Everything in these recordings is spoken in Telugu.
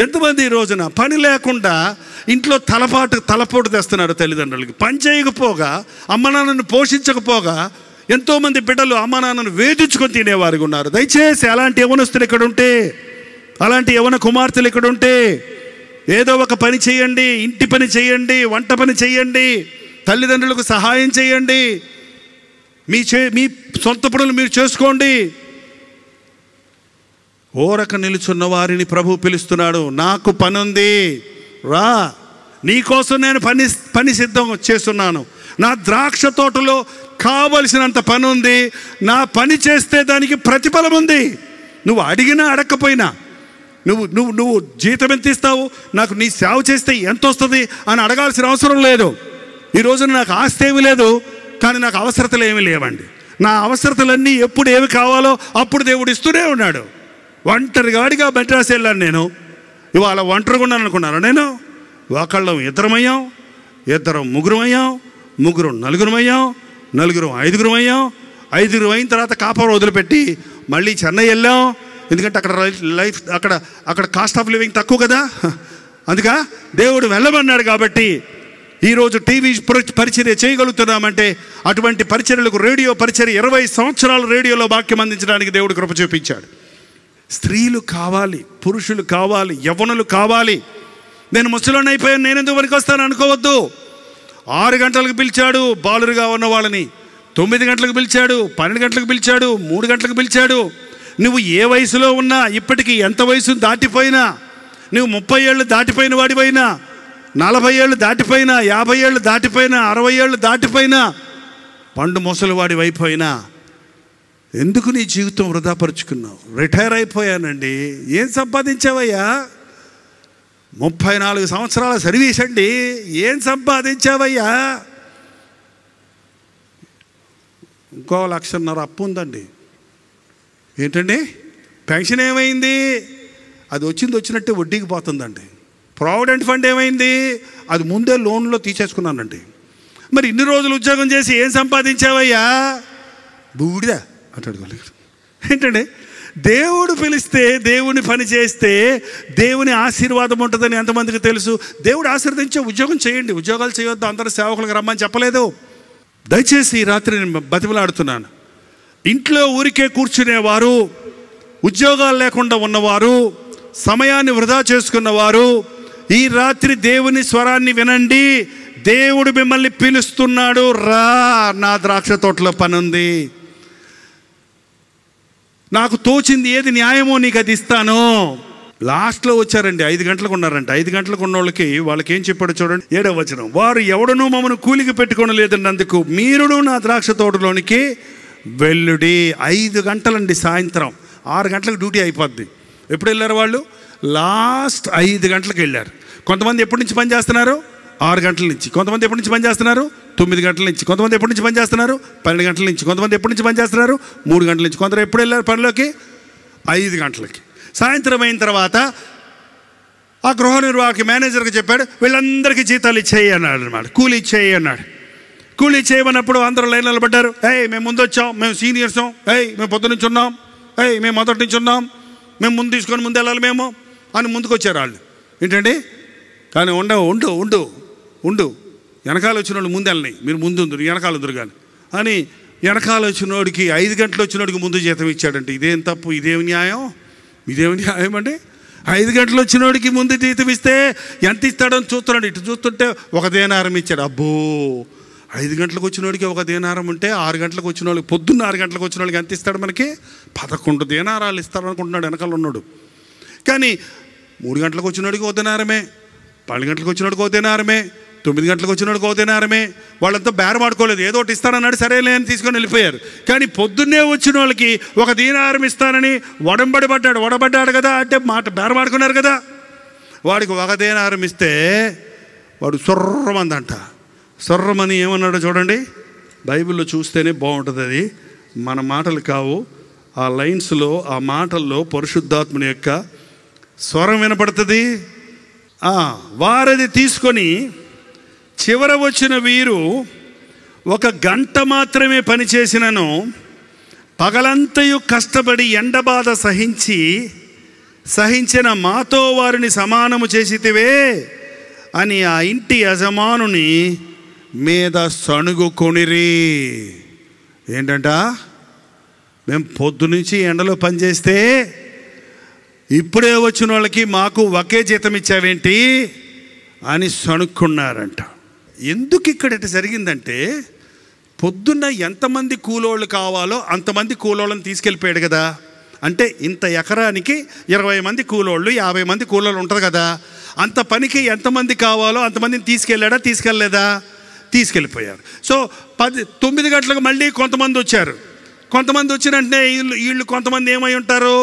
ఎంతమంది ఈ రోజున పని లేకుండా ఇంట్లో తలపోటు తెస్తున్నాడు తల్లిదండ్రులకి. పని చేయకపోగా, అమ్మ నాన్నను పోషించకపోగా ఎంతోమంది బిడ్డలు అమ్మ నాన్నను వేధించుకొని తినేవారికి ఉన్నారు. దయచేసి అలాంటి యవనస్తులు ఇక్కడ ఉంటే, అలాంటి యవన కుమార్తెలు ఇక్కడ ఉంటే ఏదో ఒక పని చేయండి. ఇంటి పని చేయండి, వంట పని చేయండి, తల్లిదండ్రులకు సహాయం చేయండి, మీ సొంత పనులు మీరు చేసుకోండి. ఓరక నిలుచున్న వారిని ప్రభు పిలుస్తున్నాడు. నాకు పని ఉంది, రా, నీకోసం నేను పని సిద్ధం చేస్తున్నాను. నా ద్రాక్ష తోటలో కావలసినంత పని ఉంది. నా పని చేస్తే దానికి ప్రతిఫలం ఉంది. నువ్వు అడిగినా అడగకపోయినా, నువ్వు జీతం ఎంత ఇస్తావు, నాకు నీ సేవ చేస్తే ఎంత వస్తుంది అని అడగాల్సిన అవసరం లేదు. ఈ రోజున నాకు ఆస్తి ఏమీ లేదు, కానీ నాకు అవసరతలు ఏమీ లేవండి. నా అవసరతలన్నీ ఎప్పుడు ఏమి కావాలో అప్పుడు దేవుడు ఇస్తూనే ఉన్నాడు. ఒంటరిగాడిగా మెడ్రాస్ వెళ్ళాను నేను. ఇవాళ ఒంటరిగా ఉన్నాను అనుకున్నాను నేను. ఒకళ్ళం ఇద్దరమయ్యాం, ఇద్దరం ముగ్గురమయ్యాం, ముగ్గురు నలుగురమయ్యాం, నలుగురు ఐదుగురమయ్యాం. ఐదుగురు అయిన తర్వాత కాపురం వదిలిపెట్టి మళ్ళీ చెన్నై వెళ్ళాం. ఎందుకంటే అక్కడ కాస్ట్ ఆఫ్ లివింగ్ తక్కువ కదా. అందుక దేవుడు వెళ్ళమన్నాడు. కాబట్టి ఈరోజు టీవీ పరిచర్య చేయగలుగుతున్నామంటే అటువంటి పరిచర్యలకు రేడియో పరిచర్య 20 సంవత్సరాలు రేడియోలో వాక్యం అందించడానికి దేవుడు కృప చూపించాడు. స్త్రీలు కావాలి, పురుషులు కావాలి, యవ్వనులు కావాలి. నేను ముసలోని అయిపోయాను, నేను ఎందుకు పనికి వస్తాను అనుకోవద్దు. 6 గంటలకు పిలిచాడు బాలురుగా ఉన్న వాళ్ళని, 9 గంటలకు పిలిచాడు, 12 గంటలకు పిలిచాడు, 3 గంటలకు పిలిచాడు. నువ్వు ఏ వయసులో ఉన్నా, ఇప్పటికీ ఎంత వయసు దాటిపోయినా, నువ్వు 30 ఏళ్ళు దాటిపోయిన వాడిపోయినా, 40 ఏళ్ళు దాటిపోయినా, 50 ఏళ్ళు దాటిపోయినా, 60 ఏళ్ళు దాటిపోయినా, పండు ముసలి వాడి అయిపోయినా, ఎందుకు నీ జీవితం వృధాపరుచుకున్నావు? రిటైర్ అయిపోయానండి. ఏం సంపాదించావయ్యా? 34 సంవత్సరాల సర్వీస్ అండి. ఏం సంపాదించావయ్యా? ఇంకో 1.5 లక్ష అప్పు ఉందండి. ఏంటండి? పెన్షన్ ఏమైంది? అది వచ్చినట్టే వడ్డీకి పోతుందండి. ప్రావిడెంట్ ఫండ్ ఏమైంది? అది ముందే లోన్లో తీసేసుకున్నానండి. మరి ఇన్ని రోజులు ఉద్యోగం చేసి ఏం సంపాదించావయ్యా? బూడిదా అంటాడు. ఏంటండి? దేవుడు పిలిస్తే, దేవుని పని చేస్తే దేవుని ఆశీర్వాదం ఉంటుందని ఎంతమందికి తెలుసు? దేవుడు ఆశీర్వదించే ఉద్యోగం చేయండి. ఉద్యోగాలు చేయొద్దు, అందరూ సేవకులకు రమ్మని చెప్పలేదు. దయచేసి ఈ రాత్రి నేను బతిమలాడుతున్నాను. ఇంట్లో ఊరికే కూర్చునేవారు, ఉద్యోగాలు లేకుండా ఉన్నవారు, సమయాన్ని వృధా చేసుకున్నవారు, ఈ రాత్రి దేవుని స్వరాన్ని వినండి. దేవుడు మిమ్మల్ని పిలుస్తున్నాడు. రా, నా ద్రాక్ష తోటలో పని ఉంది, నాకు తోచింది ఏది న్యాయమో నీకు అది ఇస్తాను. లాస్ట్లో వచ్చారండి, 5 గంటలకు ఉన్నారంట. 5 గంటలకు ఉన్న వాళ్ళకి ఏం చెప్పాడు చూడండి, 7వ వచనం. వారు ఎవడనూ మమ్మను కూలికి పెట్టుకోవడం లేదన్నందుకు మీరును నా ద్రాక్ష తోటలోనికి వెళ్ళుడి. 5 గంటలండి, సాయంత్రం 6 గంటలకు డ్యూటీ అయిపోద్ది. ఎప్పుడు వెళ్ళారు వాళ్ళు? లాస్ట్ 5 గంటలకు వెళ్ళారు. కొంతమంది ఎప్పటి నుంచి పని చేస్తున్నారు? 6 గంటల నుంచి. కొంతమంది ఎప్పటి నుంచి పని చేస్తున్నారు? 9 గంటల నుంచి. కొంతమంది ఎప్పటి నుంచి పని చేస్తున్నారు? 12 గంటల నుంచి. కొంతమంది ఎప్పటి నుంచి పని చేస్తున్నారు? 3 గంటల నుంచి. కొందరు ఎప్పుడు వెళ్ళారు పనిలోకి? 5 గంటలకి. సాయంత్రం అయిన తర్వాత ఆ గృహ నిర్వాహక మేనేజర్కి చెప్పాడు, వీళ్ళందరికీ జీతాలు ఇచ్చేయి అన్నాడు అనమాట. కూలీ ఇచ్చేయి అన్నాడు. కూలీ చేయమన్నప్పుడు అందరూ లైన్ నిలబడ్డారు. మేము ముందు వచ్చాం, మేము సీనియర్సం, మేము పొద్దు నుంచి ఉన్నాం, మేము మొదటి నుంచి ఉన్నాం, మేము ముందు తీసుకొని ముందు వెళ్ళాలి మేము అని ముందుకు వచ్చారు వాళ్ళు. ఏంటండి? కానీ ఉండు వెనకాల వచ్చిన వాళ్ళు ముందు వెళ్ళని, మీరు ముందు ఉందరు, వెనకాల ఉందరు కానీ అని వెనకాల వచ్చినోడికి 5 గంటలు వచ్చినోడికి ముందు జీతం ఇచ్చాడంటే ఇదేం తప్పు, ఇదేమి న్యాయం అండి? 5 గంటలు వచ్చినోడికి ముందు జీతం ఇస్తే ఎంత ఇస్తాడని చూస్తున్నాడు. ఇటు చూస్తుంటే 1 దేనారం ఇచ్చాడు. అబ్బో, 5 గంటలకు వచ్చినోడికి 1 దేనారం ఉంటే 6 గంటలకు వచ్చిన వాళ్ళకి, పొద్దున్న 6 గంటలకు వచ్చిన వాళ్ళకి ఎంత ఇస్తాడు? మనకి 11 దేనారాలు ఇస్తారనుకుంటున్నాడు వెనకాల ఉన్నాడు. కానీ 3 గంటలకు వచ్చినోడికి 1 దేనారమే, 12 గంటలకు వచ్చినోడికి 1 దేనారమే, 9 గంటలకు వచ్చినోడికి 1 దేనారమే. వాళ్ళంతా బేరమాడుకోలేదు, ఏదో ఒకటి ఇస్తానన్నాడు, సరేలే అని తీసుకొని వెళ్ళిపోయారు. కానీ పొద్దున్నే వచ్చిన వాళ్ళకి 1 దీనారం ఇస్తానని వడబడ్డాడు కదా, అంటే మాట బేరమాడుకున్నారు కదా. వాడికి 1 దీనారం ఇస్తే వాడు సొర్రమందంట. సొర్రమని ఏమన్నాడో చూడండి, బైబిల్లో చూస్తేనే బాగుంటుంది. అది మన మాటలు కావు. ఆ లైన్స్లో, ఆ మాటల్లో పరిశుద్ధాత్మని యొక్క స్వరం వినపడుతుంది. వారది తీసుకొని చివర వచ్చిన వీరు 1 గంట మాత్రమే పనిచేసినను పగలంతయు కష్టపడి ఎండబాధ సహించి సహించిన మాతో వారిని సమానము చేసితివే అని ఆ ఇంటి యజమానుని మీద సణుగుకొనిరి. ఏంటంట, మేము పొద్దునుంచి ఎండలో పనిచేస్తే ఇప్పుడే వచ్చిన వాళ్ళకి మాకు ఒకే జీతం ఇచ్చావేంటి అని సణుక్కున్నారంట. ఎందుకు ఇక్కడ జరిగిందంటే, పొద్దున్న ఎంతమంది కూలోళ్ళు కావాలో అంతమంది కూలోళ్ళని తీసుకెళ్ళిపోయాడు కదా. అంటే ఇంత ఎకరానికి 20 మంది కూలోళ్ళు, 50 మంది కూలోళ్ళు ఉంటారు కదా. అంత పనికి ఎంతమంది కావాలో అంతమందిని తీసుకెళ్ళాడా, తీసుకెళ్ళలేదా? తీసుకెళ్ళిపోయారు. సో 9 గంటలకు మళ్ళీ కొంతమంది వచ్చారు. కొంతమంది వచ్చినంటే వీళ్ళు కొంతమంది ఏమై ఉంటారు,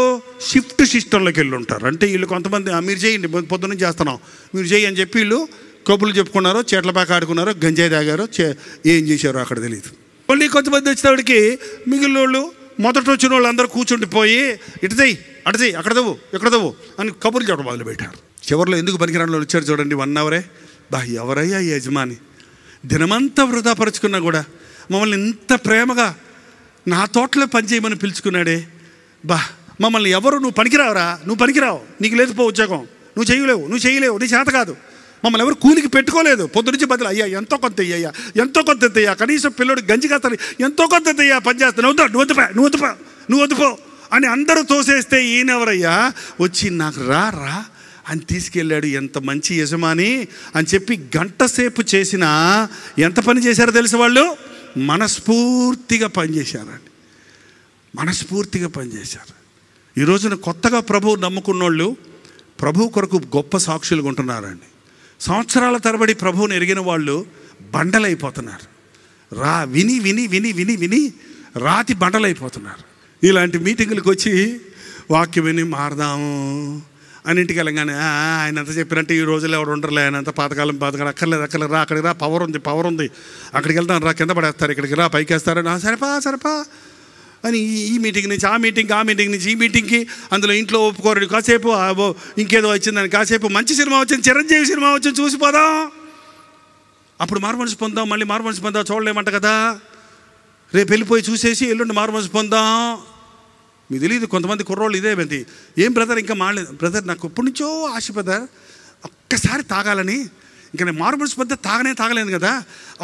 షిఫ్ట్ సిస్టంలోకి వెళ్ళి ఉంటారు. అంటే వీళ్ళు కొంతమంది మీరు చేయండి, పొద్దున్న చేస్తున్నాం మీరు చేయి అని చెప్పి వీళ్ళు కబుర్లు చెప్పుకున్నారో, చేట్లపాక ఆడుకున్నారో, గంజాయి తాగారో, ఏం చేశారో అక్కడ తెలియదు. మళ్ళీ కొంతమంది వచ్చేవాడికి మిగిలిన వాళ్ళు మొదట వచ్చిన వాళ్ళు అందరూ కూర్చుండిపోయి ఇటు చెయ్యి, అటు చెయ్యి, అక్కడ దవ్వు, ఇక్కడ దవ్వు అని కబుర్లు చెప్పడం మొదలుపెట్టారు. చివరిలో ఎందుకు పనికిరాని వాళ్ళు వచ్చారు చూడండి, 1 అవరే. ఎవరయ్యా ఈ యజమాని, దినమంతా వృధాపరుచుకున్నా కూడా మమ్మల్ని ఇంత ప్రేమగా నా తోటలో పనిచేయమని పిలుచుకున్నాడే. మమ్మల్ని ఎవరు, నువ్వు పనికిరావురా, నువ్వు పనికిరావు, నీకు లేదు పో ఉద్యోగం, నువ్వు చేయలేవు, నీ చేత కాదు, మమ్మల్ని ఎవరు కూలికి పెట్టుకోలేదు. పొద్దునుంచి బదులు అయ్యా ఎంతో కొంత అయ్యా, ఎంతో కొంత ఎత్తయ్యా, కనీసం పిల్లడు గంజి కాస్తాను, ఎంతో కొంత ఎత్తయ్యా, పని చేస్తాను, నువ్వు వద్దుపో అని అందరూ తోసేస్తే ఈయనెవరయ్యా వచ్చి నాకు రా అని తీసుకెళ్ళాడు. ఎంత మంచి యజమాని అని చెప్పి గంట సేపు చేసినా ఎంత పని చేశారో తెలుసు, వాళ్ళు మనస్ఫూర్తిగా పనిచేశారండి, మనస్ఫూర్తిగా పనిచేశారు. ఈ రోజున కొత్తగా ప్రభువు నమ్ముకున్నోళ్ళు ప్రభు కొరకు గొప్ప సాక్షులుగా ఉంటున్నారండి. సంవత్సరాల తరబడి ప్రభువుని ఎరిగిన వాళ్ళు బండలైపోతున్నారు. విని విని విని విని విని రాతి బండలైపోతున్నారు. ఇలాంటి మీటింగులకు వచ్చి వాక్యం విని మారదాము అని ఇంటికి వెళ్ళగానే ఆయన అంత చెప్పినట్టు ఈ రోజుల్లో ఎవరు ఉండరులే, ఆయన అంత పాతకాలం అక్కర్లేదు రా, అక్కడికి రా, పవర్ ఉంది, అక్కడికి వెళ్తాను రా, కింద పడేస్తారు, ఇక్కడికి రా, పైకి వేస్తారని సరిపా అని ఈ మీటింగ్ నుంచి ఆ మీటింగ్ నుంచి ఈ మీటింగ్కి, అందులో ఇంట్లో ఒప్పుకోరు, కాసేపు ఇంకేదో వచ్చిందని, కాసేపు మంచి సినిమా వచ్చింది, చిరంజీవి సినిమా వచ్చింది చూసిపోదాం, అప్పుడు మారుమనసు పొందాం, మళ్ళీ మారుమనసు పొందాం, చూడలేమంట కదా, రేపు వెళ్ళిపోయి చూసేసి ఎల్లుండి మారుమనసు పొందాం. మీకు తెలియదు కొంతమంది కుర్రోళ్ళు ఇదేమంది, ఏం బ్రదర్ ఇంకా మారలేదు బ్రదర్, నాకు ఎప్పటి నుంచో ఆశ బ్రదర్ ఒక్కసారి తాగాలని, ఇంకా నేను మారుమనసు పొందే తాగలేను కదా,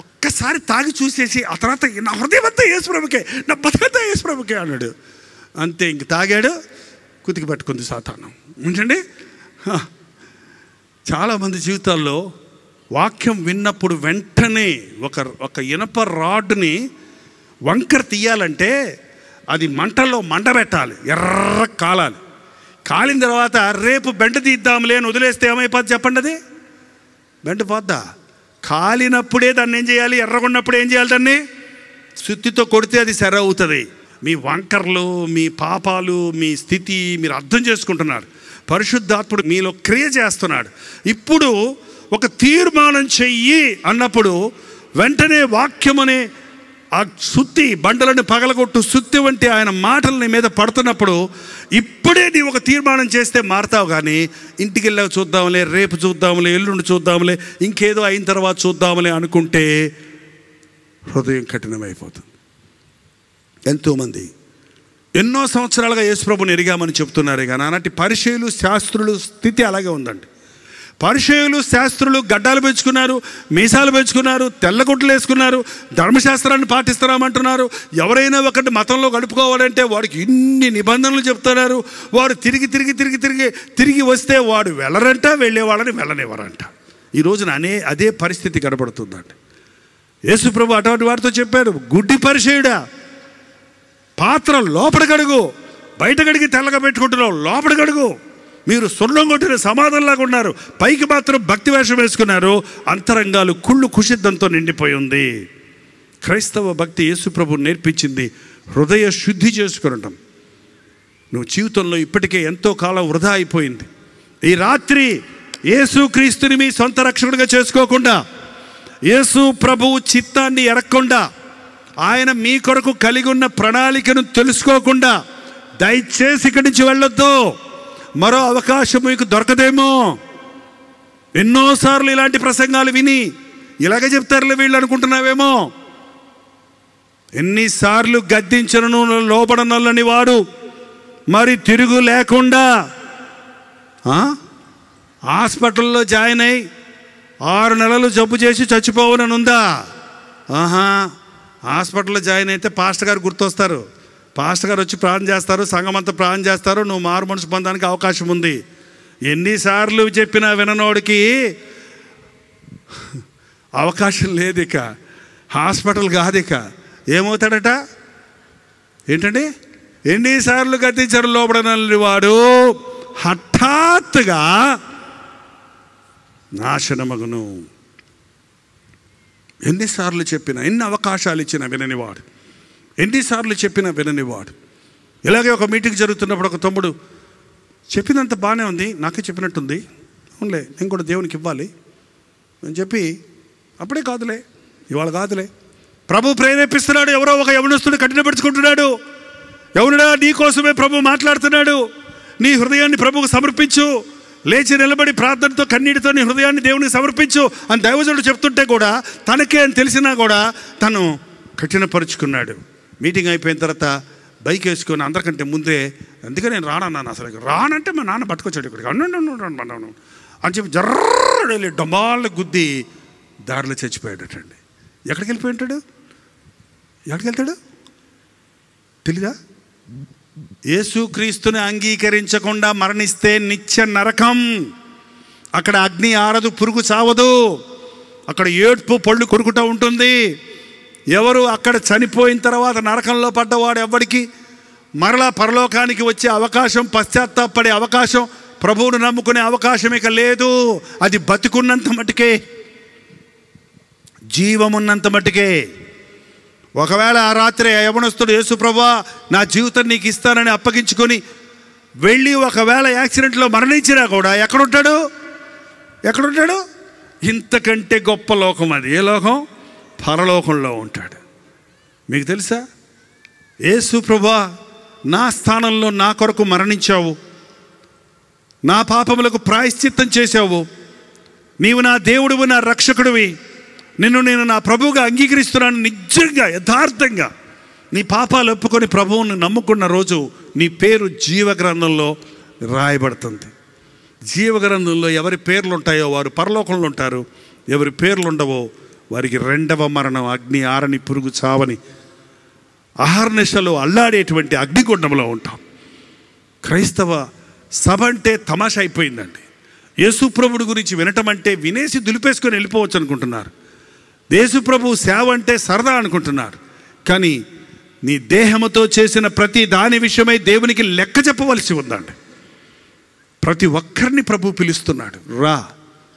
ఒక్కసారి తాగి చూసేసి ఆ తర్వాత నా హృదయం అంతా యేసుప్రభుకే, నా బతుకంతా యేసుప్రభుకే అన్నాడు. అంతే, ఇంక తాగాడు, కుతికి పట్టుకుంది సాతాను. ఉంచండి, చాలామంది జీవితాల్లో వాక్యం విన్నప్పుడు వెంటనే ఒక ఇనప రాడ్ని వంకర తీయాలంటే అది మంటల్లో మండబెట్టాలి, ఎర్ర కాలాలి, కాలిన తర్వాత రేపు బెండ తీద్దాంలే అని వదిలేస్తే ఏమైపోద్ది చెప్పండి, అది బెండ పోద్దా? కాలినప్పుడే దాన్ని ఏం చేయాలి, ఎర్రగొన్నప్పుడు ఏం చేయాలి, దాన్ని సుత్తితో కొడితే అది సరి అవుతుంది. మీ వంకర్లు, మీ పాపాలు, మీ స్థితి మీరు అర్థం చేసుకుంటున్నారు. పరిశుద్ధాత్ముడు మీలో క్రియ చేస్తున్నాడు. ఇప్పుడు ఒక తీర్మానం చెయ్యి అన్నప్పుడు వెంటనే వాక్యం అనే ఆ సుత్తి, బండలను పగలగొట్టు సుత్తి వంటి ఆయన మాటలని మీద పడుతున్నప్పుడు ఇప్పుడే నీ ఒక తీర్మానం చేస్తే మారుతావు. కానీ ఇంటికి వెళ్ళాక చూద్దాంలే, రేపు చూద్దాంలే, ఎల్లుండి చూద్దాంలే, ఇంకేదో అయిన తర్వాత చూద్దాంలే అనుకుంటే హృదయం కఠినమైపోతుంది. ఎంతోమంది ఎన్నో సంవత్సరాలుగా యేసుప్రభుని ఎరిగామని చెప్తున్నారే కానీ అలాంటి పరిచయులు, శాస్త్రులు స్థితి అలాగే ఉందండి. పరిచయులు, శాస్త్రులు గడ్డాలు పెంచుకున్నారు, మీసాలు పెంచుకున్నారు, తెల్లగుడ్డలు వేసుకున్నారు, ధర్మశాస్త్రాన్ని పాటిస్తున్నామంటున్నారు. ఎవరైనా ఒకటి మతంలో గడుపుకోవాలంటే వాడికి ఇన్ని నిబంధనలు చెప్తున్నారు. వాడు తిరిగి వస్తే వాడు వెళ్ళరంట, వెళ్ళేవాళ్ళని వెళ్ళనివ్వరంట. ఈ రోజున అదే పరిస్థితి కనబడుతుందండి. యేసుప్రభు అటువంటి వారితో చెప్పారు, గుడ్డి పరిచయుడా, పాత్ర లోపల కడుగు, బయట కడిగి తెల్లగా పెట్టుకుంటున్నావు, లోపల కడుగు. మీరు సున్నం కొట్టిన సమాధంలాగా ఉన్నారు, పైకి మాత్రం భక్తి వేషం వేసుకున్నారు, అంతరంగాలు కుళ్ళు కుషిద్ధంతో నిండిపోయి ఉంది. క్రైస్తవ భక్తి యేసుప్రభు నేర్పించింది హృదయ శుద్ధి చేసుకునటం. నువ్వు జీవితంలో ఇప్పటికే ఎంతో కాలం వృధా అయిపోయింది. ఈ రాత్రి యేసుక్రీస్తుని మీ సొంత రక్షకుడిగా చేసుకోకుండా, యేసు ప్రభువు చిత్తాన్ని ఎరగకుండా, ఆయన మీ కొరకు కలిగి ఉన్న ప్రణాళికను తెలుసుకోకుండా దయచేసి ఇక్కడి నుంచి వెళ్ళొద్దు. మరో అవకాశం మీకు దొరకదేమో. ఎన్నోసార్లు ఇలాంటి ప్రసంగాలు విని ఇలాగే చెప్తారులే వీళ్ళు అనుకుంటున్నావేమో. ఎన్నిసార్లు గద్దించను లోబడనొల్లని వాడు మరి తిరుగు లేకుండా హాస్పిటల్లో జాయిన్ అయ్యి 6 నెలలు జబ్బు చేసి చచ్చిపోవాలని ఉందా? హాస్పిటల్లో జాయిన్ అయితే పాస్టర్ గారు గుర్తొస్తారు. పాస్టర్ గారు వచ్చి ప్రార్థన చేస్తారు, సంఘం అంతా ప్రార్థన చేస్తారు, నువ్వు మారు మనసు పొందడానికి అవకాశం ఉంది. ఎన్నిసార్లు చెప్పినా విననోడికి అవకాశం లేదు. ఇక హాస్పిటల్ కాదు, ఇక ఏమవుతాడట? ఏంటండి? ఎన్నిసార్లు గతించరు లోబడనల్లి వాడు హఠాత్తుగా నాశనమగును. ఎన్నిసార్లు చెప్పినా, ఎన్ని అవకాశాలు ఇచ్చినా విననివాడు, ఎన్నిసార్లు చెప్పినా విననివాడు. ఇలాగే ఒక మీటింగ్ జరుగుతున్నప్పుడు ఒక తమ్ముడు చెప్పినంత బాగానే ఉంది, నాకే చెప్పినట్టుంది, అవునులే నేను కూడా దేవునికి ఇవ్వాలి అని చెప్పి, అప్పుడే కాదులే, ఇవాళ కాదులే, ప్రభు ప్రేరేపిస్తున్నాడు. ఎవరో ఒక యవనస్తుడు కఠినపరుచుకుంటున్నాడు. యవనుడా, నీ కోసమే ప్రభు మాట్లాడుతున్నాడు. నీ హృదయాన్ని ప్రభువుకు సమర్పించు, లేచి నిలబడి ప్రార్థనతో కన్నీటితో నీ హృదయాన్ని దేవునికి సమర్పించు అని దైవజనుడు చెప్తుంటే కూడా తనకే అని తెలిసినా కూడా తను కఠినపరుచుకున్నాడు. మీటింగ్ అయిపోయిన తర్వాత బైక్ వేసుకొని అందరికంటే ముందే, అందుకే నేను రానన్నాను, అసలు రానంటే మా నాన్న పట్టుకొచ్చాడు ఇక్కడికి అన్నాను అని చెప్పి జర్ర వెళ్ళి డొమ్మాళ్ళు గుద్ది దారిలో చచ్చిపోయాడటండి. ఎక్కడికి వెళ్ళిపోయి ఉంటాడు? ఎక్కడికి వెళ్తాడు తెలీదా? యేసుక్రీస్తుని అంగీకరించకుండా మరణిస్తే నిత్య నరకం. అక్కడ అగ్ని ఆరదు, పురుగు చావదు, అక్కడ ఏడ్పు పళ్ళు కొరుకుతూ ఉంటుంది. ఎవరు అక్కడ చనిపోయిన తర్వాత నరకంలో పడ్డవాడు ఎవ్వడికి మరలా పరలోకానికి వచ్చే అవకాశం, పశ్చాత్తాపడే అవకాశం, ప్రభువును నమ్ముకునే అవకాశం ఇక లేదు. అది బతికున్నంత మటుకే, జీవమున్నంత మటుకే. ఒకవేళ ఆ రాత్రి యవనస్తుడు యేసు ప్రభువా నా జీవితం నీకు ఇస్తానని అప్పగించుకొని వెళ్ళి ఒకవేళ యాక్సిడెంట్లో మరణించినా కూడా ఎక్కడుంటాడు? ఎక్కడుంటాడు? ఇంతకంటే గొప్ప లోకం అది. ఏ లోకం? పరలోకంలో ఉంటాడు. మీకు తెలుసా, యేసు ప్రభువా నా స్థానంలో నా కొరకు మరణించావు, నా పాపములకు ప్రాయశ్చిత్తం చేశావు, నీవు నా దేవుడివి, నా రక్షకుడివి, నిన్ను నేను నా ప్రభువుగా అంగీకరిస్తున్నాను. నిజంగా యథార్థంగా నీ పాపాలు ఒప్పుకొని ప్రభువుని నమ్ముకున్న రోజు నీ పేరు జీవగ్రంథంలో రాయబడుతుంది. జీవగ్రంథంలో ఎవరి పేర్లు ఉంటాయో వారు పరలోకంలో ఉంటారు, ఎవరి పేర్లు ఉండవో వారికి రెండవ మరణం, అగ్ని ఆరని పురుగు చావని అహర్నిశలో అల్లాడేటువంటి అగ్నిగుండంలో ఉంటాం. క్రైస్తవ సభ అంటే తమాషా అయిపోయిందండి. యేసు ప్రభుడు గురించి వినటం అంటే వినేసి దులిపేసుకొని వెళ్ళిపోవచ్చు అనుకుంటున్నారు. యేసు ప్రభు సేవ అంటే సరదా అనుకుంటున్నారు. కానీ నీ దేహముతో చేసిన ప్రతి దాని విషయమై దేవునికి లెక్క చెప్పవలసి ఉందండి. ప్రతి ఒక్కరిని ప్రభు పిలుస్తున్నాడు. రా,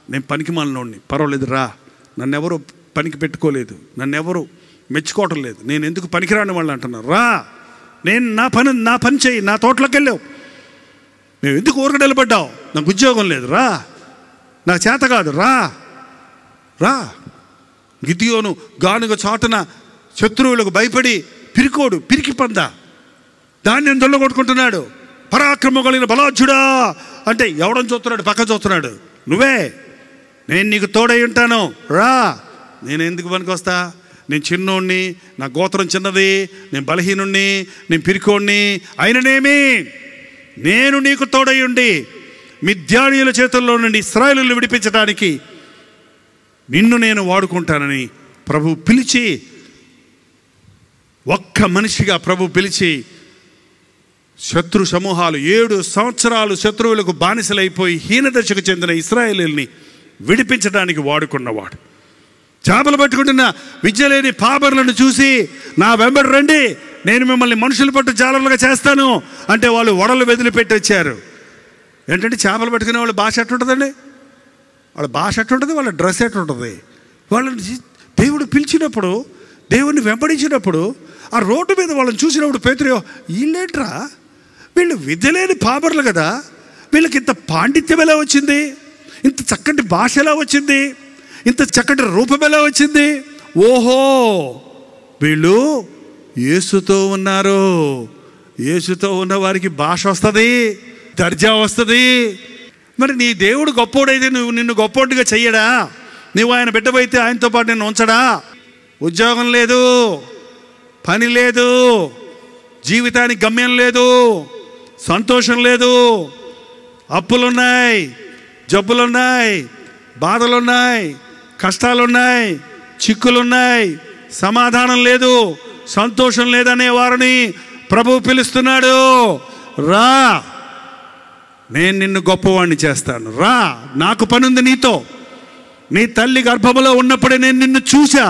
నేను పనికి మాలినోడిని, పర్వాలేదు రా, నన్నెవరు పనికి పెట్టుకోలేదు, నన్నెవరు మెచ్చుకోవటం లేదు, నేను ఎందుకు పనికిరాని వాళ్ళు అంటున్నారు. రా, నేను నా పని చేయి, నా తోటలోకి వెళ్ళావు, మేము ఎందుకు ఊరికి నిలబడ్డావు, నాకు ఉద్యోగం లేదు, రా, నా చేత కాదు, రా రా. గిద్యోను గానుగ చాటున శత్రువులకు భయపడి పిరికి పంద ధాన్యం దొల్లగొట్టుకుంటున్నాడు. పరాక్రమం కలిగిన బలాఢ్యుడా అంటే ఎవడని చూస్తున్నాడు? పక్క చూస్తున్నాడు. నువ్వే, నేను నీకు తోడై ఉంటాను, రా. నేను ఎందుకు పనికి వస్తా? నేను చిన్నోడిని, నా గోత్రం చిన్నది, నేను బలహీనుణ్ణి, నేను పిరికోడిని, అయిననేమి నేను నీకు తోడై ఉండి మిద్యానీయుల చేతుల్లో నుండి ఇశ్రాయేలును విడిపించడానికి నిన్ను నేను వాడుకుంటానని ప్రభు పిలిచి, ఒక్క మనిషిగా ప్రభు పిలిచి శత్రు సమూహాలు 7 సంవత్సరాలు శత్రువులకు బానిసలైపోయి హీనదశకు చెందిన ఇశ్రాయేలుని విడిపించడానికి వాడుకున్నవాడు. చేపలు పట్టుకుంటున్న విద్యలేని పాపరులను చూసి నా వెంబడి రండి, నేను మిమ్మల్ని మనుషులు పట్టు జాలర్లుగా చేస్తాను అంటే వాళ్ళు వడలు వదిలిపెట్టి వచ్చారు. ఏంటంటే చేపలు పట్టుకునే వాళ్ళ భాష ఎట్టుంటుందండి? వాళ్ళ భాష ఎట్టుంటుంది, వాళ్ళ డ్రెస్ ఎట్టుంటుంది. వాళ్ళని దేవుడు పిలిచినప్పుడు, దేవుడిని వెంబడించినప్పుడు, ఆ రోడ్డు మీద వాళ్ళని చూసినప్పుడు పేతురు, వీళ్ళేంట్రా, వీళ్ళు విద్యలేని పాపర్లు కదా, వీళ్ళకి ఇంత పాండిత్యం ఎలా వచ్చింది, ఇంత చక్కటి భాష ఎలా వచ్చింది, ఇంత చక్కటి రూపం ఎలా వచ్చింది, ఓహో వీళ్ళు యేసుతో ఉన్నారు, యేసుతో ఉన్న వారికి భాష వస్తుంది, దర్జా వస్తుంది. మరి నీ దేవుడు గొప్పోడైతే నువ్వు నిన్ను గొప్పోడిగా చెయ్యడా? నువ్వు ఆయన బిడ్డవైతే ఆయనతో పాటు నిన్ను ఉంచడా? ఉద్యోగం లేదు, పని లేదు, జీవితానికి గమ్యం లేదు, సంతోషం లేదు, అప్పులున్నాయి, జబ్బులున్నాయి, బాధలున్నాయి, కష్టాలున్నాయి, చిక్కులున్నాయి, సమాధానం లేదు, సంతోషం లేదనే వారిని ప్రభువు పిలుస్తున్నాడు. రా, నేను నిన్ను గొప్పవాణ్ణి చేస్తాను. రా, నాకు పనుంది నీతో. నీ తల్లి గర్భములో ఉన్నప్పుడే నేను నిన్ను చూసా.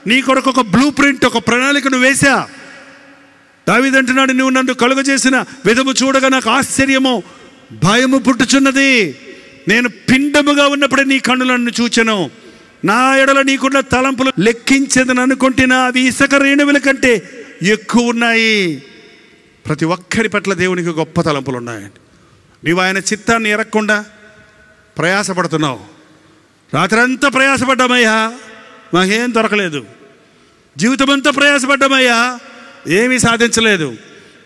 నీ కొరకు ఒక బ్లూ ప్రింట్, ఒక ప్రణాళికను వేశా. దావీదు అంటున్నాడు, నువ్వు నన్ను కలుగజేసిన విధము చూడగా నాకు ఆశ్చర్యము, భయము పుట్టుచున్నది. నేను పిండముగా ఉన్నప్పుడే నీ కన్నులను చూచెను. నా ఎడల నీకున్న తలంపులు లెక్కించేదని అనుకుంటున్నా, అవి ఇసుక రేణువుల కంటే ఎక్కువ ఉన్నాయి. ప్రతి ఒక్కరి పట్ల దేవునికి గొప్ప తలంపులు ఉన్నాయండి. నీవు ఆయన చిత్తాన్ని ఎరగకుండా ప్రయాసపడుతున్నావు. రాత్రంతా ప్రయాసపడ్డామయ్యా, మాకేం దొరకలేదు. జీవితం అంతా ప్రయాసపడ్డామయ్యా, ఏమీ సాధించలేదు.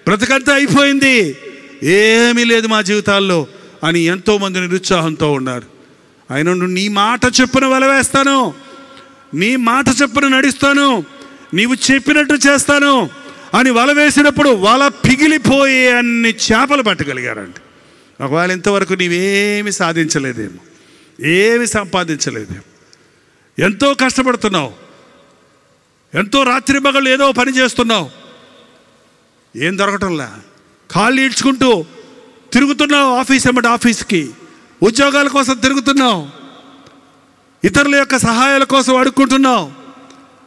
బ్రతకంతా అయిపోయింది, ఏమీ లేదు మా జీవితాల్లో అని ఎంతోమంది నిరుత్సాహంతో ఉన్నారు. ఆయన నీ మాట చొప్పున వలవేస్తాను, నీ మాట చొప్పున నడుస్తాను, నీవు చెప్పినట్టు చేస్తాను అని వల వేసినప్పుడు వల పిగిలిపోయే అన్ని చేపలు పట్టగలిగారండి. ఒకవేళ ఇంతవరకు నీవేమి సాధించలేదేమో, ఏమి సంపాదించలేదేమో, ఎంతో కష్టపడుతున్నావు, ఎంతో రాత్రి మగళ్ళు ఏదో పని చేస్తున్నావు, ఏం దొరకటంలా, కాళ్ళు ఈడ్చుకుంటూ తిరుగుతున్నావు. ఆఫీస్ ఎమ్మటి ఆఫీస్కి, ఉద్యోగాల కోసం తిరుగుతున్నావు, ఇతరుల యొక్క సహాయాల కోసం అడుక్కుంటున్నావు.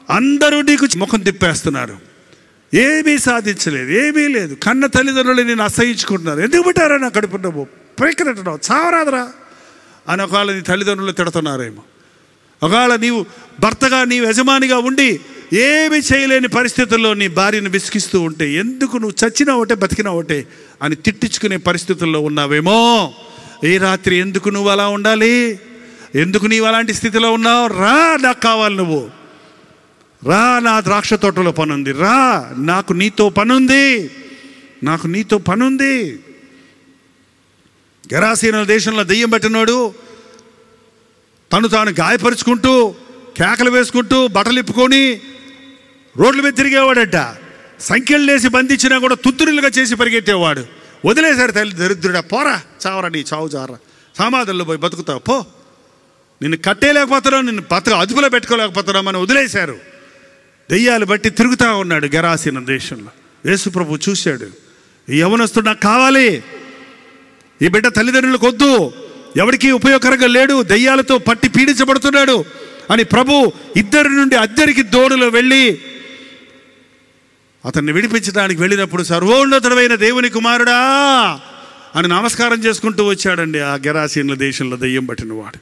అందరూ నీకు ముఖం తిప్పేస్తున్నారు, ఏమీ సాధించలేదు, ఏమీ లేదు. కన్న తల్లిదండ్రులు నేను అసహించుకుంటున్నారు. ఎందుకు పెట్టారా నా కడుపున్నావు, పైకనట్టున్నావు, చావరాదరా అని ఒకవేళ నీ తల్లిదండ్రులు తిడుతున్నారేమో. ఒకవేళ నీవు భర్తగా, నీవు యజమానిగా ఉండి ఏమీ చేయలేని పరిస్థితుల్లో నీ భార్యను విసిగిస్తూ ఉంటే, ఎందుకు నువ్వు చచ్చినా ఒకటే బతికినా ఒకటే అని తిట్టించుకునే పరిస్థితుల్లో ఉన్నావేమో. ఈ రాత్రి ఎందుకు నువ్వు అలా ఉండాలి, ఎందుకు నీవు అలాంటి స్థితిలో ఉన్నావు? రా, నాకు కావాలి, నువ్వు రా, నా ద్రాక్ష తోటలో పనుంది, రా, నాకు నీతో పనుంది, నాకు నీతో పనుంది. గెరాసీనుల దేశంలో దెయ్యం పట్టినోడు తను తాను గాయపరుచుకుంటూ, కేకలు వేసుకుంటూ, బట్టలు ఇప్పుకొని రోడ్ల మీద తిరిగేవాడట. సంఖ్యలు వేసి బంధించినా కూడా తుత్తురులుగా చేసి పరిగెత్తేవాడు. వదిలేశారు తల్లి, దరిద్రుడా, పోరా, చావరా, నీ చావు చావరా, సమాధుల్లో పోయి బతుకుతావు పో, నిన్ను కట్టేయలేకపోతున్నావు, నిన్ను అదుపులో పెట్టుకోలేకపోతున్నావు అని వదిలేశారు. దెయ్యాలు బట్టి తిరుగుతూ ఉన్నాడు గెరాసీన దేశంలో. యేసు ప్రభు చూశాడు, ఈ యవనస్తుడు నాకు కావాలి, ఈ బిడ్డ తల్లిదండ్రులకు వద్దు, ఎవరికి ఉపయోగకరంగా లేడు, దెయ్యాలతో పట్టి పీడించబడుతున్నాడు అని ప్రభు ఇద్దరి నుండి అద్దరికి దోడులో వెళ్ళి అతన్ని విడిపించడానికి వెళ్ళినప్పుడు, సర్వోన్నతుడైన దేవుని కుమారుడా అని నమస్కారం చేసుకుంటూ వచ్చాడండి ఆ గెరాసీనుల దేశంలో దెయ్యం పట్టిన వాడు.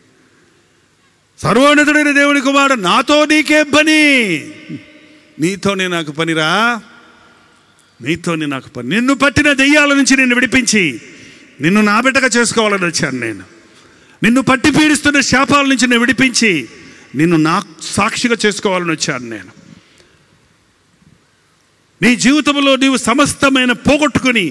సర్వోన్నతుడైన దేవుని కుమారుడు, నాతో నీకే పని, నీతోనే నాకు పనిరా, నీతోనే నాకు పని. నిన్ను పట్టిన దెయ్యాల నుంచి నిన్ను విడిపించి నిన్ను నా బిడ్డగా చేసుకోవాలని వచ్చాను నేను. నిన్ను పట్టి పీడిస్తున్న శాపాల నుంచి నేను విడిపించి నిన్ను నా సాక్షిగా చేసుకోవాలని వచ్చాను నేను. నీ జీవితంలో నీవు సమస్తమైన పోగొట్టుకుని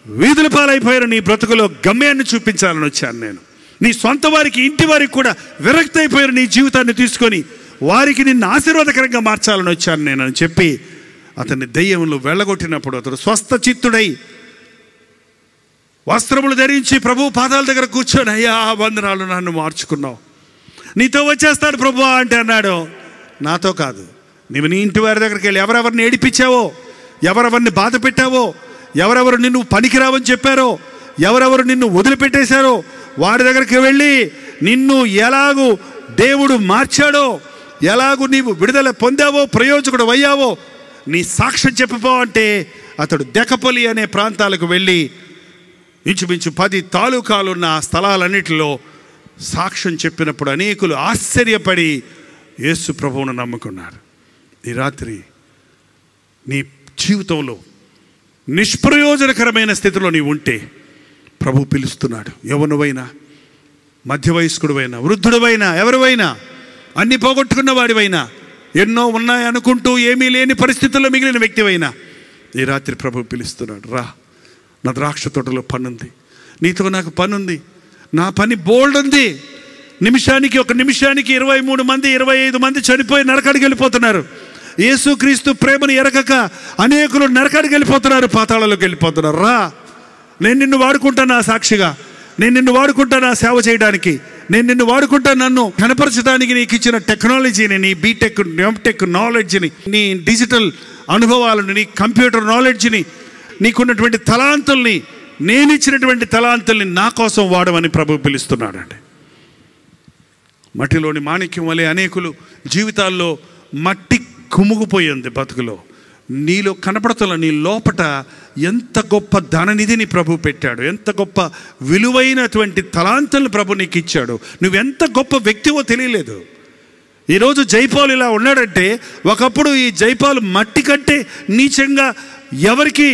వీధుల పాలైపోయిన నీ బ్రతుకులో గమ్యాన్ని చూపించాలని వచ్చాను నేను. నీ సొంత వారికి, ఇంటి వారికి కూడా విరక్తి అయిపోయిన నీ జీవితాన్ని తీసుకొని వారికి నిన్ను ఆశీర్వాదకరంగా మార్చాలని వచ్చాను నేను అని చెప్పి అతన్ని దెయ్యంలో వెళ్ళగొట్టినప్పుడు అతడు స్వస్థ చిత్తుడై వస్త్రములు ధరించి ప్రభు పాదాల దగ్గర కూర్చొని, అయ్యా వందనాలు, నన్ను మార్చుకున్నావు, నీతో వచ్చేస్తాడు ప్రభు అంటే అన్నాడు. నాతో కాదు, నీవు నీ ఇంటి వారి దగ్గరికి వెళ్ళి ఎవరెవరిని ఏడిపించావో, ఎవరెవరిని బాధ పెట్టావో, ఎవరెవరు నిన్ను పనికిరావని చెప్పారో, ఎవరెవరు నిన్ను వదిలిపెట్టేశారో వారి దగ్గరికి వెళ్ళి నిన్ను ఎలాగూ దేవుడు మార్చాడో, ఎలాగూ నీవు విడుదల పొందావో, ప్రయోజకుడు అయ్యావో నీ సాక్ష్యం చెప్పిపో అంటే అతడు దెకపొలి అనే ప్రాంతాలకు వెళ్ళి ఇంచుమించు 10 తాలూకాలు ఉన్న ఆ స్థలాలన్నిటిలో సాక్ష్యం చెప్పినప్పుడు అనేకులు ఆశ్చర్యపడి యేసు ప్రభువును నమ్ముకున్నారు. ఈ రాత్రి నీ జీవితంలో నిష్ప్రయోజనకరమైన స్థితిలో నీవు ఉంటే ప్రభు పిలుస్తున్నాడు. యవ్వనువైనా, మధ్య వయస్కుడువైనా, వృద్ధుడువైనా, ఎవరివైనా, అన్ని పోగొట్టుకున్న వాడివైనా, ఎన్నో ఉన్నాయనుకుంటూ ఏమీ లేని పరిస్థితుల్లో మిగిలిన వ్యక్తివైనా ఈ రాత్రి ప్రభు పిలుస్తున్నాడు. రా, నా ద్రాక్ష తోటలో పనుంది, నీతో నాకు పనుంది, నా పని బోల్డ్ ఉంది. ఒక నిమిషానికి 23 మంది 25 మంది చనిపోయి నరకాడికి వెళ్ళిపోతున్నారు. యేసుక్రీస్తు ప్రేమను ఎరగక అనేకులు నరకాడికి వెళ్ళిపోతున్నారు, పాతాళలోకి వెళ్ళిపోతున్నారు. రా, నేను నిన్ను వాడుకుంటాను నా సాక్షిగా, నేను నిన్ను వాడుకుంటా నా సేవ చేయడానికి, నేను నిన్ను వాడుకుంటా నన్ను కనపరచడానికి. నీకు ఇచ్చిన టెక్నాలజీని, నీ బీటెక్ ఎంటెక్ నాలెడ్జ్ని, నీ డిజిటల్ అనుభవాలను, నీ కంప్యూటర్ నాలెడ్జ్ని, నీకున్నటువంటి తలాంతుల్ని, నేను ఇచ్చినటువంటి తలాంతుల్ని నా కోసం వాడమని ప్రభు పిలుస్తున్నాడండి. మట్టిలోని మాణిక్యం వలె అనేకులు జీవితాల్లో మట్టి కుముగుపోయింది బతుకులో. నీలో కనపడుతున్న నీ లోపట ఎంత గొప్ప ధననిధిని ప్రభు పెట్టాడు, ఎంత గొప్ప విలువైనటువంటి తలాంతులను ప్రభు నీకు ఇచ్చాడు. నువ్వెంత గొప్ప వ్యక్తివో తెలియలేదు. ఈరోజు జైపాల్ ఇలా ఉన్నాడంటే ఒకప్పుడు ఈ జైపాల్ మట్టి కంటే నీచంగా ఎవరికి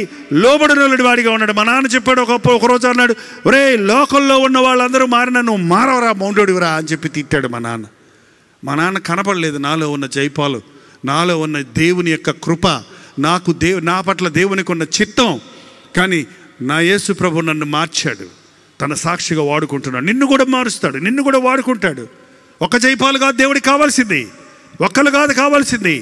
లోబడనోళ్ళడి వాడిగా ఉన్నాడు. మా నాన్న చెప్పాడు, ఒకరోజు అన్నాడు, ఒరే లోకల్లో ఉన్న వాళ్ళందరూ మారిన నువ్వు మారవరా, మౌండోడివరా అని చెప్పి తిట్టాడు మా నాన్న. మా నాన్న కనపడలేదు నాలో ఉన్న జైపాలు, నాలో ఉన్న దేవుని యొక్క కృప, నా పట్ల దేవునికి ఉన్న చిత్తం. కానీ నా యేసు ప్రభు నన్ను మార్చాడు, తన సాక్షిగా వాడుకుంటున్నాడు. నిన్ను కూడా మారుస్తాడు, నిన్ను కూడా వాడుకుంటాడు. ఒక జైపాలు కాదు దేవుడికి కావాల్సింది, ఒక్కరు కాదు కావాల్సింది.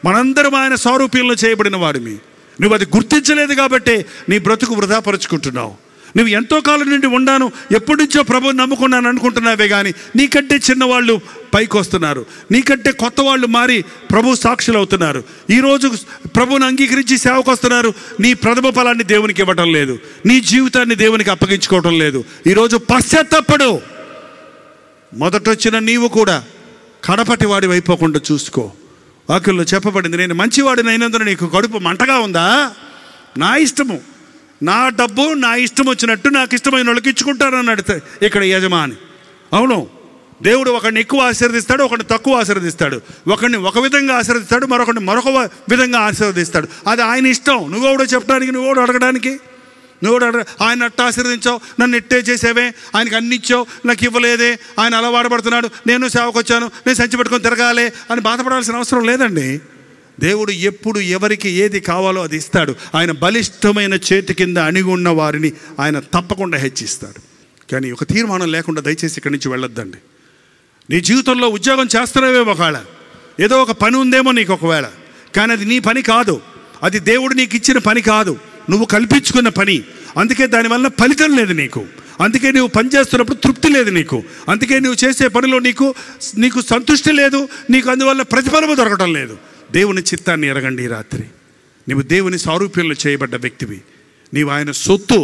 మనందరం ఆయన స్వరూపంలో చేయబడిన వాడిమి. నువ్వు అది గుర్తించలేదు కాబట్టి నీ బ్రతుకు వృధాపరుచుకుంటున్నావు. నువ్వు ఎంతో కాలం నుండి ఉన్నాను, ఎప్పటి నుంచో ప్రభువుని నమ్ముకున్నాను అనుకుంటున్నావే కానీ నీకంటే చిన్నవాళ్ళు పైకి వస్తున్నారు, నీకంటే కొత్త వాళ్ళు మారి ప్రభు సాక్షులు అవుతున్నారు. ఈరోజు ప్రభువుని అంగీకరించి సేవకు వస్తున్నారు. నీ ప్రథమ ఫలాన్ని దేవునికి ఇవ్వటం లేదు, నీ జీవితాన్ని దేవునికి అప్పగించుకోవటం లేదు. ఈరోజు పశ్చాత్తాపడు. మొదటొచ్చిన నీవు కూడా కడపటి వాడి అయిపోకుండా చూసుకో. వాక్యంలో చెప్పబడింది, నేను మంచివాడిని అయినందున నీకు కడుపు మంటగా ఉందా? నా ఇష్టము, నా డబ్బు నా ఇష్టం వచ్చినట్టు నాకు ఇష్టమైన వాళ్ళకి ఇచ్చుకుంటానన్నాడు ఇక్కడ యజమాని. అవును, దేవుడు ఒకరిని ఎక్కువ ఆశీర్వదిస్తాడు, ఒకరిని తక్కువ ఆశీర్వదిస్తాడు. ఒకరిని ఒక విధంగా ఆశీర్వదిస్తాడు, మరొకరిని మరొక విధంగా ఆశీర్వదిస్తాడు. అది ఆయన ఇష్టం. నువ్వెవడో చెప్పడానికి, నువ్వెవడో అడగడానికి. ఆయన అట్ట ఆశీర్వదించావు, నన్ను ఎట్టే చేసావే, ఆయనకి అన్ని ఇచ్చావు, నాకు ఇవ్వలేదే, ఆయన అలా వాడబడుతున్నాడు, నేను సేవకు వచ్చాను, నేను సంచి పెట్టుకొని తిరగాలి అని బాధపడాల్సిన అవసరం లేదండి. దేవుడు ఎప్పుడు ఎవరికి ఏది కావాలో అది ఇస్తాడు. ఆయన బలిష్టమైన చేతి కింద అణిగి ఉన్న వారిని ఆయన తప్పకుండా హెచ్చిస్తాడు. కానీ ఒక తీర్మానం లేకుండా దయచేసి ఇక్కడి నుంచి వెళ్ళొద్దండి. నీ జీవితంలో ఉద్యోగం చేస్తున్నావే, ఒకవేళ ఏదో ఒక పని ఉందేమో నీకు ఒకవేళ, కానీ అది నీ పని కాదు, అది దేవుడు నీకు ఇచ్చిన పని కాదు, నువ్వు కల్పించుకున్న పని. అందుకే దానివల్ల ఫలితం లేదు నీకు. అందుకే నువ్వు పనిచేస్తున్నప్పుడు తృప్తి లేదు నీకు. అందుకే నువ్వు చేసే పనిలో నీకు సంతృష్టి లేదు, నీకు అందువల్ల ప్రతిఫలము దొరకటం లేదు. దేవుని చిత్తాన్ని ఎరగండి. ఈ రాత్రి నువ్వు దేవుని సారూప్యంలో చేయబడ్డ వ్యక్తివి, నీవు ఆయన సొత్తు.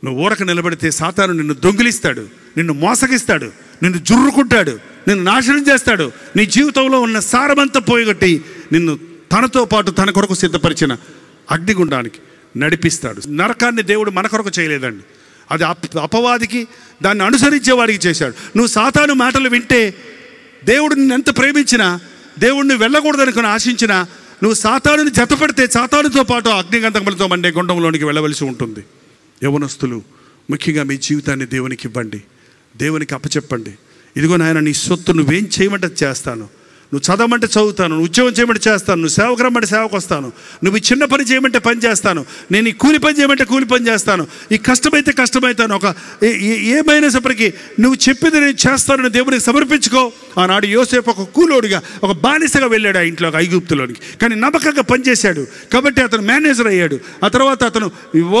నువ్వు ఊరక నిలబడితే సాతాను నిన్ను దొంగిలిస్తాడు, నిన్ను మోసగిస్తాడు, నిన్ను జుర్రుకుంటాడు, నిన్ను నాశనం చేస్తాడు. నీ జీవితంలో ఉన్న సారమంతా పోయగొట్టి నిన్ను తనతో పాటు తన కొరకు సిద్ధపరిచిన అగ్నిగుండానికి నడిపిస్తాడు. నరకాన్ని దేవుడు మన కొరకు చేయలేదండి, అది అపవాదికి, దాన్ని అనుసరించేవాడికి చేశాడు. నువ్వు సాతాను మాటలు వింటే దేవుడు నిన్ను ఎంత ప్రేమించినా, దేవుడిని వెళ్ళకూడదనుకుని ఆశించినా, నువ్వు సాతానుని జతపడితే సాతానుతో పాటు అగ్నిగంధములతో మండే గుండంలోనికి వెళ్ళవలసి ఉంటుంది. యవనస్తులు ముఖ్యంగా మీ జీవితాన్ని దేవునికి ఇవ్వండి, దేవునికి అప్పచెప్పండి. ఇదిగో నాయన, నీ సొత్తు నువ్వేం చేయమంటే చేస్తాను, నువ్వు చదవమంటే చదువుతాను, నువ్వు ఉద్యోగం చేయమంటే చేస్తాను, నువ్వు సేవకు రమ్మంటే సేవకు వస్తాను, నువ్వు ఈ చిన్న పని చేయమంటే పని చేస్తాను, నేను ఈ కూలి పని చేయమంటే కూలి పని చేస్తాను, ఈ కష్టమైతే కష్టమవుతాను, ఏమైనప్పటికీ నువ్వు చెప్పింది నేను చేస్తానని దేవునికి సమర్పించుకో. ఆనాడు యోసేపు ఒక కూలోడిగా, ఒక బానిసగా వెళ్ళాడు ఆ ఇంట్లోకి, ఐగుప్తులోనికి. కానీ నమ్మకంగా పనిచేశాడు కాబట్టి అతను మేనేజర్ అయ్యాడు, ఆ తర్వాత అతను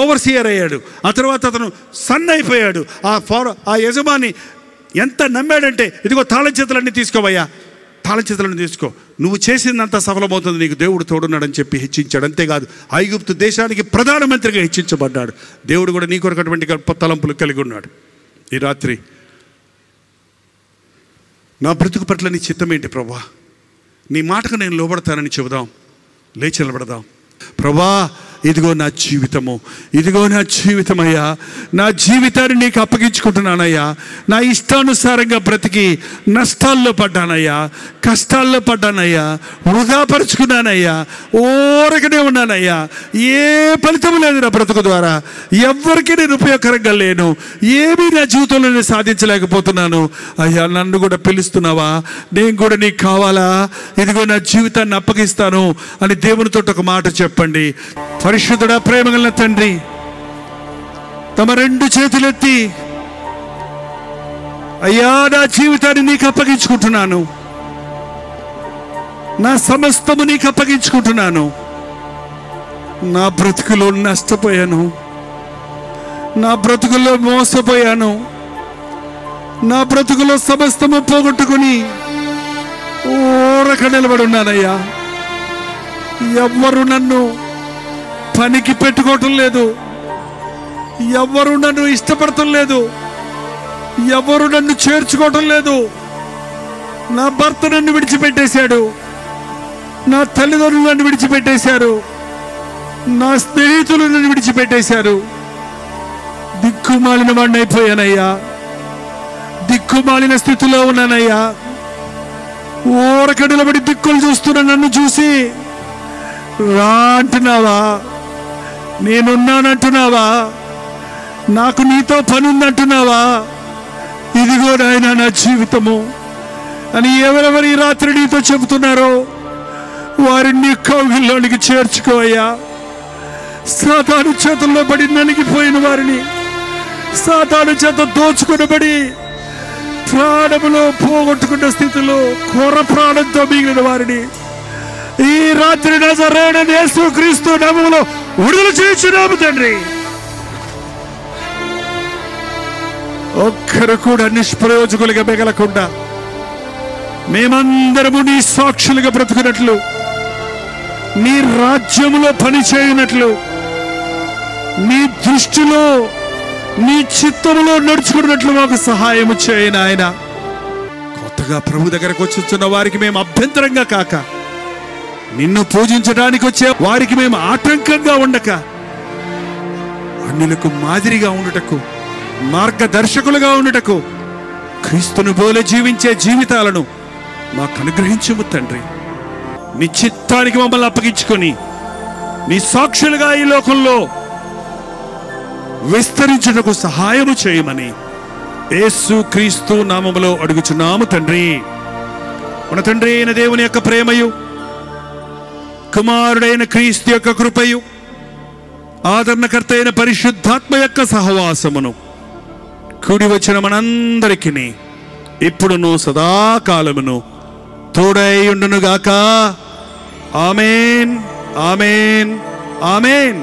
ఓవర్సీయర్ అయ్యాడు, ఆ తర్వాత అతను సన్ అయిపోయాడు. ఆ యజమాని ఎంత నమ్మాడంటే, ఇదిగో తాళం చేతులన్నీ తీసుకోవయ్యా, తాళం చేతులను తీసుకో, నువ్వు చేసిందంతా సఫలమవుతుంది, నీకు దేవుడు తోడున్నాడని చెప్పి హెచ్చించాడు. అంతేకాదు, ఐగుప్తు దేశానికి ప్రధానమంత్రిగా హెచ్చించబడ్డాడు. దేవుడు కూడా నీ కొరకు అటువంటి గొప్ప తలంపులు కలిగి ఉన్నాడు. ఈ రాత్రి నా బ్రతుకు పట్ల నీ చిత్తం ఏంటి ప్రభువా? నీ మాటకు నేను లోబడతానని చెబుదాం. లేచి నిలబడదాం. ప్రభువా, ఇదిగో నా జీవితము, ఇదిగో నా జీవితమయ్యా, నా జీవితాన్ని నీకు అప్పగించుకుంటున్నానయ్యా. నా ఇష్టానుసారంగా బ్రతికి నష్టాల్లో పడ్డానయ్యా, కష్టాల్లో పడ్డానయ్యా, వృధాపరుచుకున్నానయ్యా, ఊరకనే ఉన్నానయ్యా. ఏ ఫలితం లేదు నా బ్రతుకు ద్వారా, ఎవ్వరికీ నేను ఉపయోగకరంగా లేను, ఏమీ నా జీవితంలో నేను సాధించలేకపోతున్నాను. అయ్యా, నన్ను కూడా పిలుస్తున్నావా? నేను కూడా నీకు కావాలా? ఇదిగో నా జీవితాన్ని అప్పగిస్తాను అని దేవునితో ఒక మాట చెప్పండి. పరిశుద్ధుడా, ప్రేమగల తండ్రి, తమ రెండు చేతులెత్తి, అయ్యా, నా జీవితాన్ని నీకు అప్పగించుకుంటున్నాను, నా సమస్తము నీకు అప్పగించుకుంటున్నాను. నా బ్రతుకులో నష్టపోయాను, నా బ్రతుకుల్లో మోసపోయాను, నా బ్రతుకులో సమస్తము పోగొట్టుకుని ఊరక నిలబడి ఉన్నానయ్యా. ఎవ్వరు నన్ను పనికి పెట్టుకోవటం లేదు, ఎవ్వరు నన్ను ఇష్టపడటం లేదు, ఎవరు నన్ను చేర్చుకోవటం లేదు. నా భర్త నన్ను విడిచిపెట్టేశాడు, నా తల్లిదండ్రులు నన్ను విడిచిపెట్టేశారు, నా స్నేహితులు నన్ను విడిచిపెట్టేశారు. దిక్కుమాలిన వాడిని అయిపోయానయ్యా, దిక్కుమాలిన స్థితిలో ఉన్నానయ్యా. ఊరక నిలబడి దిక్కులు చూస్తున్న నన్ను చూసి రా అంటున్నావా, నేనున్నానంటున్నావా, నాకు నీతో పని ఉందంటున్నావా, ఇదిగో నాయనా నా జీవితము అని ఎవరెవరు ఈ రాత్రి నీతో చెబుతున్నారో వారిని కౌగిల్లోనికి చేర్చుకోయ్యా. సాతాను చేతుల్లో పడి నలిగిపోయిన వారిని, సాతాను చేత దోచుకునబడి ప్రాణములో పోగొట్టుకున్న స్థితిలో కొర ప్రాణంతో మిగిలిన వారిని ఈ రాత్రి నజరేయుడైన యేసుక్రీస్తు నామములో విడుదల చేయుచున్నాము తండ్రి. ఒక్కరు కూడా నిష్ప్రయోజకులుగా మిగలకుండా మేమందరము నీ సాక్షులుగా బ్రతుకున్నట్లు, నీ రాజ్యములో పని చేయనట్లు, నీ దృష్టిలో నీ చిత్తములో నడుచుకున్నట్లు మాకు సహాయము చేయను ఆయన. కొత్తగా ప్రభు దగ్గరకు వచ్చున్న వారికి మేము అభ్యంతరంగా కాక, నిన్ను పూజించడానికి వచ్చే వారికి మేము ఆటంకంగా ఉండక, అన్యులకు మాదిరిగా ఉండుటకు, మార్గదర్శకులుగా ఉండుటకు, క్రీస్తును పోలే జీవించే జీవితాలను మాకు అనుగ్రహించుము తండ్రి. నీ చిత్తానికి మమ్మల్ని అప్పగించుకొని నీ సాక్షులుగా ఈ లోకంలో విస్తరించుటకు సహాయము చేయమని యేసుక్రీస్తు నామములో అడుగుచున్నాము తండ్రి. మన తండ్రి అయిన దేవుని యొక్క ప్రేమయు, కుమారుడైన క్రీస్తు యొక్క కృపయు, ఆదరణకర్త అయిన పరిశుద్ధాత్మ యొక్క సహవాసమును కూడి వచ్చిన మనందరికీ ఇప్పుడును సదాకాలమును తోడై ఉండునుగాక. ఆమేన్, ఆమేన్, ఆమేన్.